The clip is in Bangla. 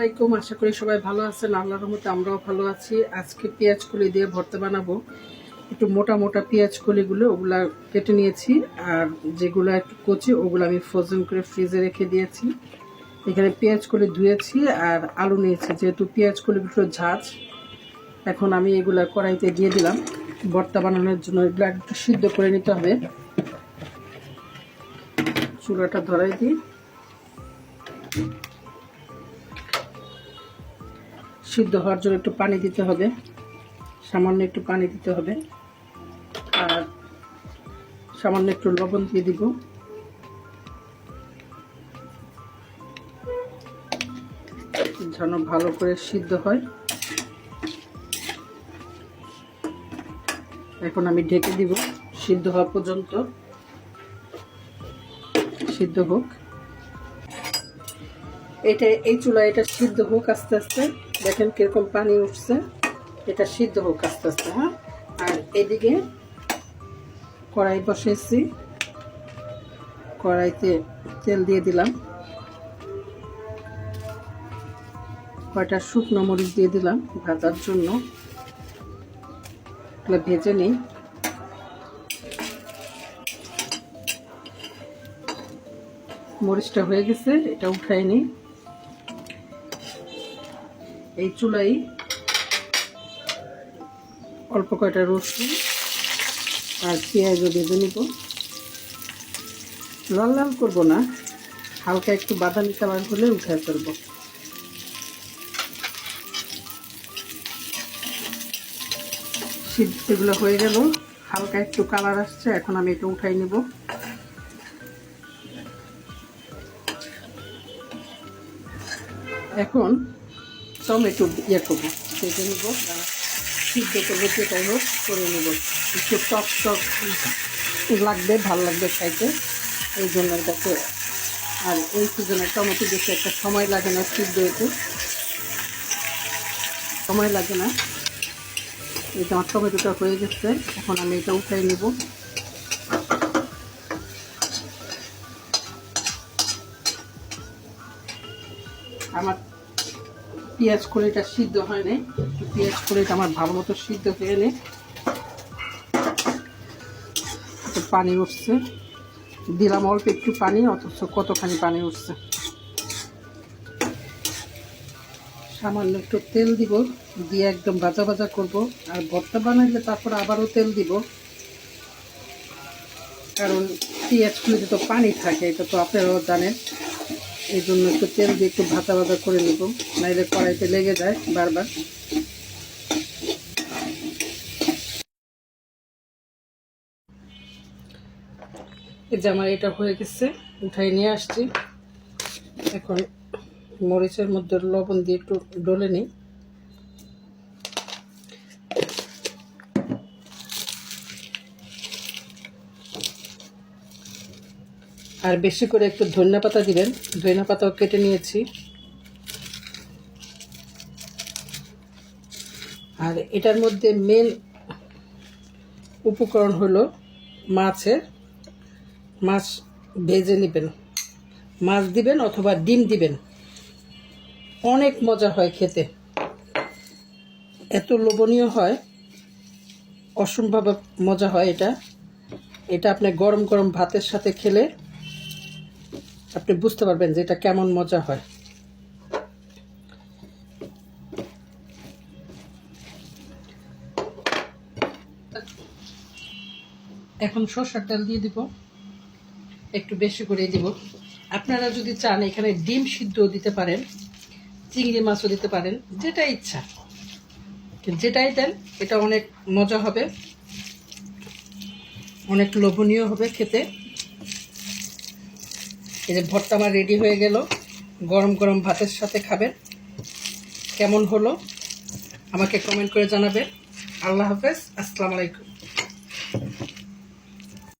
আসসালামাইকুম, আশা করি সবাই ভালো আছেন। আল্লাহর রহমতে আমরাও ভালো আছি। আজকে পেঁয়াজ কলি দিয়ে ভর্তা বানাবো। একটু মোটা মোটা পেঁয়াজ কলিগুলো ওগুলা কেটে নিয়েছি, আর যেগুলো একটু কচি ওগুলো আমি ফ্রোজেন করে ফ্রিজে রেখে দিয়েছি। এখানে পেঁয়াজ কলি ধুয়েছি আর আলু নিয়েছি, যেহেতু পেঁয়াজ কলিগুলো ঝাঁজ। এখন আমি এগুলা কড়াইতে দিয়ে দিলাম ভর্তা বানানোর জন্য। এগুলো একটু সিদ্ধ করে নিতে হবে। চুলাটা ধরাই দিই। সিদ্ধ হওয়ার জন্য একটু পানি দিতে হবে, সামান্য একটু পানি দিতে হবে, আর সামান্য একটু লবণ দিয়ে দিব। যেন ভালো করে সিদ্ধ হয়। এখন আমি ঢেকে দিব সিদ্ধ হওয়া পর্যন্ত, সিদ্ধ হোক। এই চুলা এটা সিদ্ধ হোক আস্তে আস্তে। দেখেন কিরকম পানি উঠছে, এটা সিদ্ধ হোক আস্তে আস্তে। হ্যাঁ, আর এদিকে কড়াই বসিয়েছি, কড়াইতে তেল দিয়ে দিলাম, কয়টা শুকনো মরিচ দিয়ে দিলাম ভাজার জন্য। এগুলো ভেজে নিই। মরিচটা হয়ে গেছে, এটা উঠাই নিই। এই চুলাই অল্প কয়টা রসুন আর পেঁয়াজও ভেজে নিব। লাল লাল করবো না, হালকা একটু বাদামি কালার হলে উঠে ফেলবো। এগুলো হয়ে গেল, হালকা একটু কালার আসছে। এখন আমি এটা উঠাই নিব। এখন টমেটো করবো, কেটে নিব, সিদ্ধ করবো, কেটে হোক করে নেব। একটু টক টক লাগবে, ভালো লাগবে খাইতে, এই জন্য এটাকে। আর এই সিজনে টমেটো বেশি একটা সময় লাগে না সিদ্ধ হতে, সময় লাগে না। এটা আমার টমেটোটা হয়ে গেছে, এখন আমি এটা উঠাই নেব। আমার পেঁয়াজ কলিটা সিদ্ধ হয়নি, পেঁয়াজ কলিটা আমার ভালো মতো সিদ্ধ হয়ে নে। পানি উঠছে, দিলাম অল্প একটু পানি, অথচ কতখানি পানি উঠছে। সামান্য একটু তেল দিব, দিয়ে একদম ভাজা ভাজা করব। আর ভর্তা বানাইলে তারপর আবারও তেল দিব, কারণ পেঁয়াজগুলিতে তো পানি থাকে, এটা তো আপনারাও জানেন। এই জন্য একটু তেল দিয়ে একটু ভাজা ভাজা করে নেব, নাইলে কড়াইতে লেগে যায় বারবার। এই যে আমার এটা হয়ে গেছে, উঠাই নিয়ে আসছি। এখন মরিচের মধ্যে লবণ দিয়ে একটু ডলে নিই। আর বেশি করে একটু ধনিয়া পাতা দিবেন, ধনিয়া পাতাও কেটে নিয়েছি। আর এটার মধ্যে মেন উপকরণ হলো মাছ ভেজে নেবেন, মাছ দিবেন অথবা ডিম দিবেন। অনেক মজা হয় খেতে, এত লোভনীয় হয়, অসম্ভব মজা হয় এটা আপনি গরম গরম ভাতের সাথে খেলে আপনি বুঝতে পারবেন যে এটা কেমন মজা হয়। এখন সরষের তেল দিয়ে দিব, একটু বেশি করে দিব। আপনারা যদি চান এখানে ডিম সিদ্ধ দিতে পারেন, চিংড়ি মাছও দিতে পারেন, যেটা ইচ্ছা, যেটাই দেন এটা অনেক মজা হবে, অনেক লোভনীয় হবে খেতে। এই যে ভর্তা আমার রেডি হয়ে গেল, গরম গরম ভাতের সাথে খাবেন। কেমন হলো আমাকে কমেন্ট করে জানাবেন। আল্লাহ হাফেজ, আসসালামু আলাইকুম।